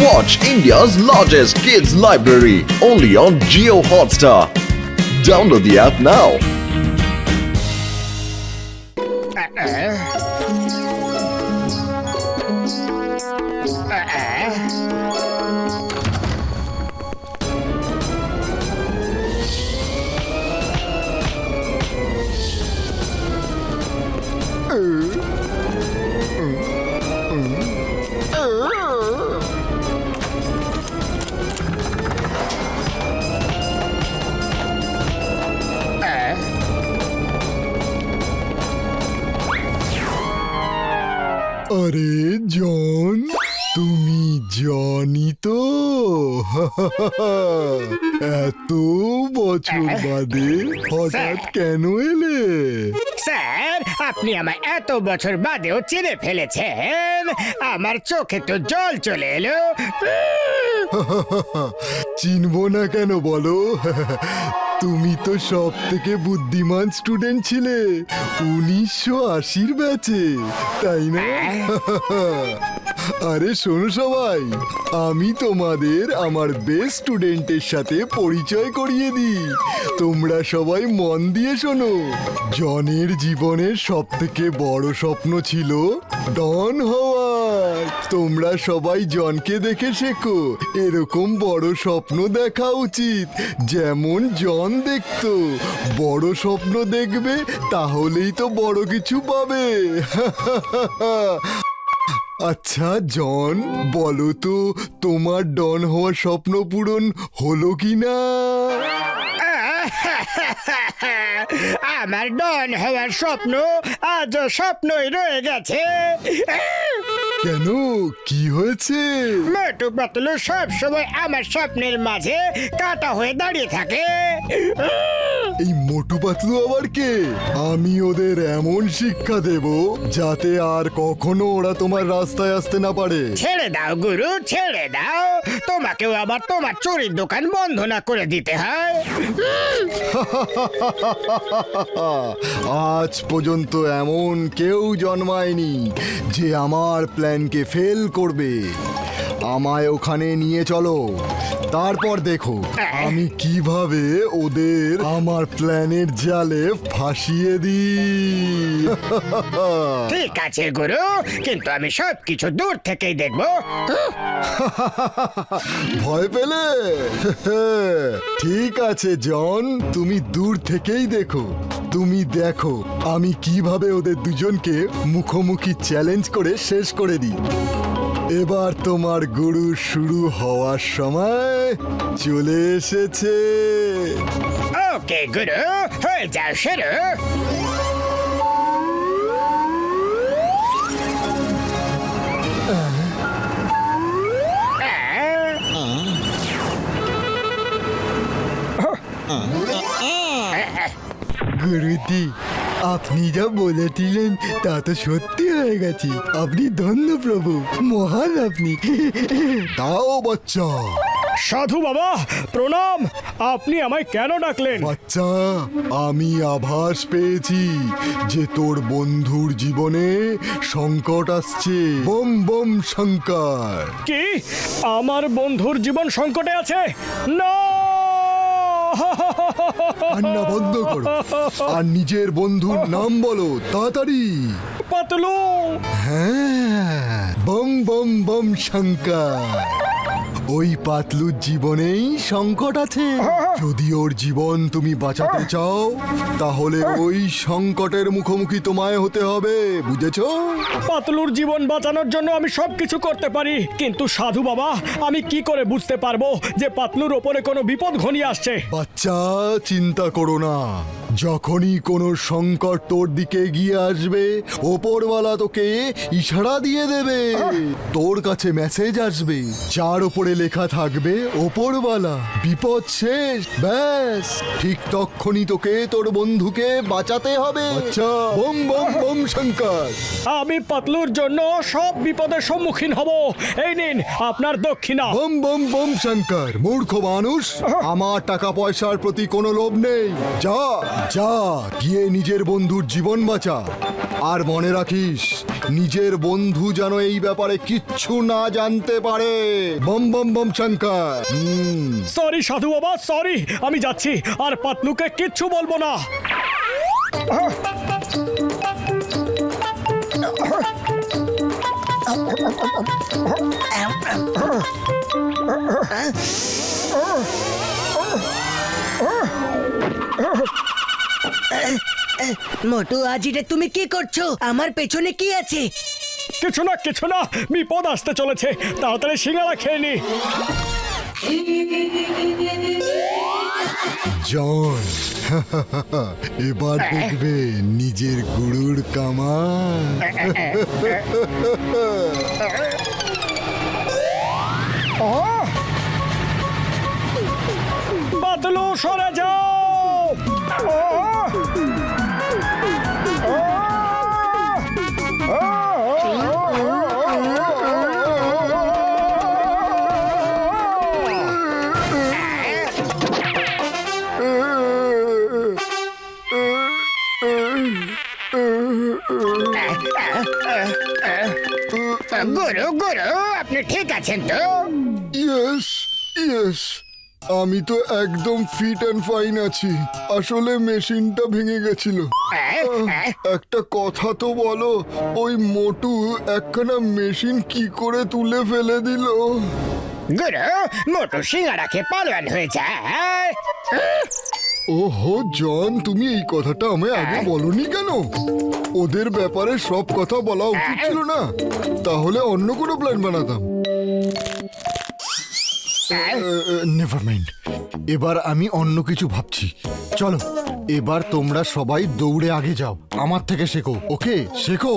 Watch India's largest kids library only on Jio Hotstar. Download the app now. আরে জন, তুমি জনই তো? এত বছর বাদে হঠাৎ কেন এলে? স্যার, আপনি আমায় এত বছর বাদেও চিনে ফেলেছেন। আমার চোখে তো জল চলে এলো। চিনবো না কেন বলো? তুমি তো সব থেকে বুদ্ধিমান স্টুডেন্ট ছিলে 1980-র ব্যাচে, তাই না? আরে শোনো সবাই, আমি তোমাদের আমার বেস্ট স্টুডেন্টের সাথে পরিচয় করিয়ে দিই। তোমরা সবাই মন দিয়ে শোনো। জনের জীবনের সব থেকে বড় স্বপ্ন ছিল ডন হওয়ার। তোমরা সবাই জনকে দেখে শেখো। এরকম বড় স্বপ্ন দেখা উচিত যেমন জন দেখতো। বড় স্বপ্ন দেখবে, তাহলেই তো বড় কিছু পাবে। আচ্ছা জন, বলো তো তোমার ডন হওয়ার স্বপ্ন পূরণ হলো কি না? আমার ডন হওয়ার স্বপ্ন আজও স্বপ্নই রয়ে গেছে। কেন, কি হয়েছে? মোটু পাতলু সব সময় আমার স্বপ্নের মাঝে কাটা হয়ে দাঁড়িয়ে থাকে। এই মোটু পাতলু আবার কে? আমি ওদের এমন শিক্ষা দেব যাতে আর কখনো ওরা তোমার রাস্তায় আসতে না পারে। ছেড়ে দাও গুরু, ছেড়ে দাও। তোমাকেও আবার তোমার চুরির দোকান বন্ধ না করে দিতে হয়। আজ পর্যন্ত এমন কেউ জন্মায়নি যে আমার প্ল্যানকে ফেল করবে। আমায় ওখানে নিয়ে চলো, তারপর দেখো আমি কিভাবে ওদের আমার প্ল্যানের জালে ফাঁসিয়ে দিই। ঠিক আছে গুরু, কিন্তু আমি সবকিছু দূর থেকেই দেখবো। ভয় পেলে? ঠিক আছে জন, তুমি দূর থেকেই দেখো। তুমি দেখো আমি কিভাবে ওদের দুজনকে মুখোমুখি চ্যালেঞ্জ করে শেষ করে দিই। এবার তোমার গুরু শুরু হওয়ার সময় চলে এসেছে। ওকে গুরু, হয়ে যাও শুরু। গুরুজি, আপনি যা বলেছিলেন তা তো সত্যি হয়ে গেছে। আপনি ধন্য প্রভু, মহান আপনি। তাও বাচ্চা। সাধু বাবা প্রণাম। আপনি আমায় কেন ডাকলেন? বাচ্চা, আমি আভাস পেয়েছি যে তোর বন্ধুর জীবনে সংকট আসছে। বম বম শঙ্কর। কি আমার বন্ধুর জীবন সংকটে আছে? না, কান্না বন্ধ করো আর নিজের বন্ধুর নাম বলো তাড়াতাড়ি। পাতলু। হ্যাঁ, বম বম বম শঙ্কর। ওই পাতলুর জীবনেই সংকট আছে। যদি ওর জীবন তুমি বাঁচাতে চাও, তাহলে ওই সংকটের মুখোমুখি তোমায় হতে হবে, বুঝেছো? পাতলুর জীবন বাঁচানোর জন্য আমি সবকিছু করতে পারি, কিন্তু সাধু বাবা আমি কি করে বুঝতে পারবো যে পাতলুর ওপরে কোনো বিপদ ঘনিয়ে আসছে? বাচ্চা, চিন্তা করো না। যখনই কোনো সংকট তোর দিকে এগিয়ে আসবে, ওপরওয়ালা তোকে ইশারা দিয়ে দেবে। তোর কাছে মেসেজ আসবে, যার ওপরে লেখা থাকবে ওপরওয়ালা, বিপদ শেষ। ব্যাস, ঠিক তখনই তোকে তোর বন্ধুকে বাঁচাতে হবে। আচ্ছা, বম বম বম শঙ্কর। আমি পাতলুর জন্য সব বিপদের সম্মুখীন হব। এই নিন আপনার দক্ষিণা। বম বম বম শঙ্কর। মূর্খ মানুষ, আমার টাকা পয়সার প্রতি কোনো লোভ নেই। যা যা গিয়ে নিজের বন্ধুর জীবন বাঁচা। আর মনে রাখিস, নিজের বন্ধু যেন এই ব্যাপারে কিচ্ছু না জানতে পারে। বম বম বম শঙ্কর। সরি সাধু বাবা, সরি, আমি যাচ্ছি, আর পাতলুকে কিচ্ছু বলবো না। মোটু, আজ এটা তুমি কি করছো? আমার পেছনে কি আছে? কিছু না কিছু না, বিপদ আসতে চলেছে, তাড়াতাড়ি সিঙ্গারা খেয়ে নি। জন, এবার দেখবে নিজের গুরুর কামান। পাতলু সরে যাও। গুরু গুরু, আপনি ঠিক আছেন তো? ইয়েস ইয়েস, আমি তো একদম ফিট অ্যান্ড ফাইন আছি। আসলে মেশিনটা ভেঙে গেছিল। একটা কথা তো বলো, ওই মোটু একখানা মেশিন কি করে তুলে ফেলে দিল? গুরু, মোটু সিঙ্গারা খেয়ে পালোয়ান হয়ে যায়। ওহো জন, তুমি এই কথাটা আমায় আগে বলনি কেন? ওদের ব্যাপারে সব কথা বলা উচিত ছিল না? তাহলে অন্য কোনো প্ল্যান বানাতাম। নেভার মাইন্ড, এবার আমি অন্য কিছু ভাবছি। চলো, এবার তোমরা সবাই দৌড়ে আগে যাও, আমার থেকে শেখো। ওকে, শেখো।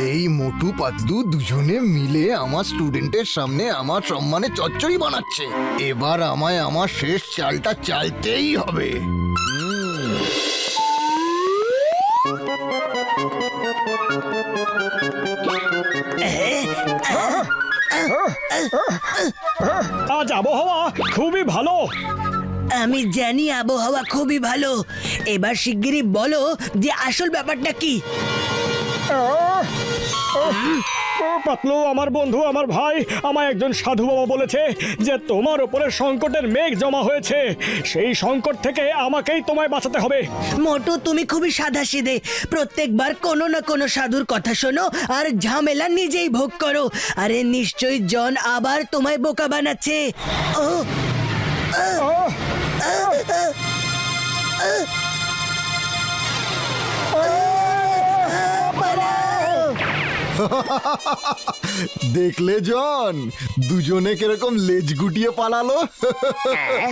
এই মোটু পাতলু দুজনে মিলে আমার স্টুডেন্টের সামনে আমার সম্মানে চচ্চড়ি বানাচ্ছে। এবার আমায় আমার শেষ চালটা চালতেই হবে। আজ আবহাওয়া খুবই ভালো। আমি জানি আবহাওয়া খুবই ভালো। এবার শিগগিরই বলো যে আসল ব্যাপারটা কি। পাতলু, আমার বন্ধু, আমার ভাই, আমায় একজন সাধু বাবা বলেছে যে তোমার ওপরে সংকটের মেঘ জমা হয়েছে। সেই সংকট থেকে আমাকেই তোমায় বাঁচাতে হবে। মোটু, তুমি খুবই সাধাসিধে। প্রত্যেকবার কোনো না কোনো সাধুর কথা শোনো আর ঝামেলা নিজেই ভোগ করো। আরে নিশ্চয়ই জন আবার তোমায় বোকা বানাচ্ছে। ও দেখলে জন, দুজনে কিরকম লেজ গুটিয়ে পালালো।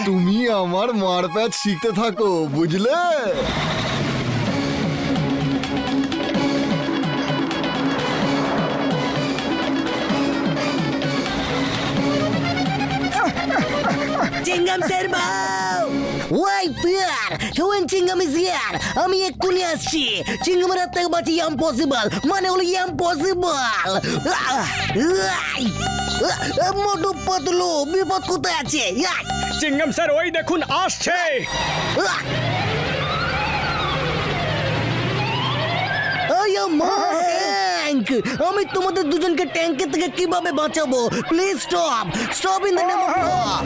তুমি আমার মারপ্যাচ শিখতে থাকো, বুঝলে? চিংগাম স্যার বাউ! Why fear, when Chingam is here. আমি এক্ষুনি আসছি। চিংগামের হাত থেকে বাঁচি ইম্পসিবল, মানে হলো ইম্পসিবল। মোটু পাতলু, বিপদ কোথায় আছে? চিংগাম স্যার ওই দেখুন আসছে। আমি তোমাদের দুজনকে ট্যাঙ্কের থেকে কিভাবে বাঁচাবো? Please stop, stop in the name of god.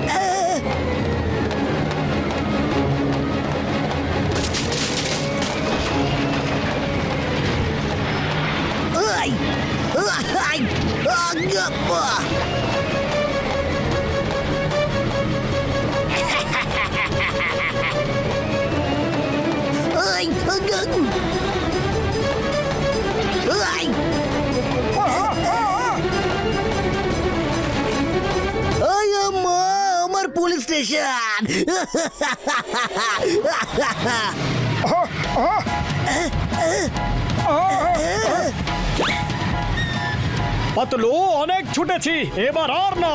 আমার পুলিশ স্টেশন। পাতলু, অনেক ছুটেছি, এবার আর না।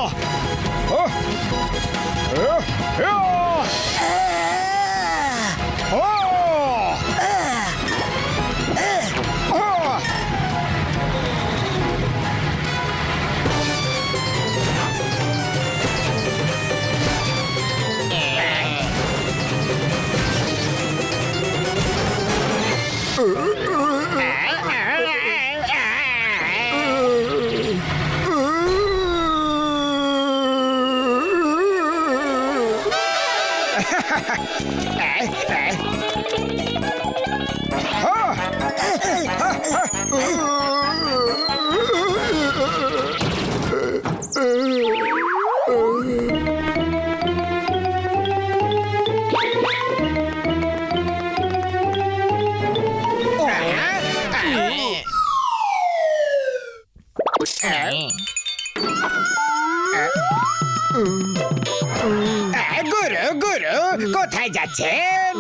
গুরু গুরু কোথায় যাচ্ছেন?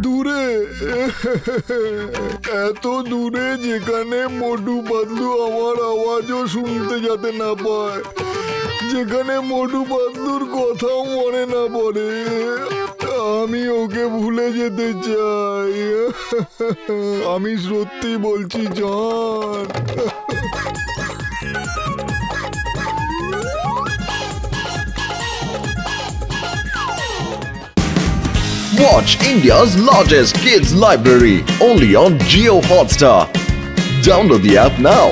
দূরে, এত দূরে যেখানে মোটু পাতলু আমার আওয়াজও শুনতে যাতে না পায়, যেখানে মোটু পাতলুর কথাও মনে না পড়ে, আমি ওকে ভুলে যেতে চাই। আমি সত্যি বলছি জন। Watch India's largest kids library only on Geo Hotstar. Download the app now.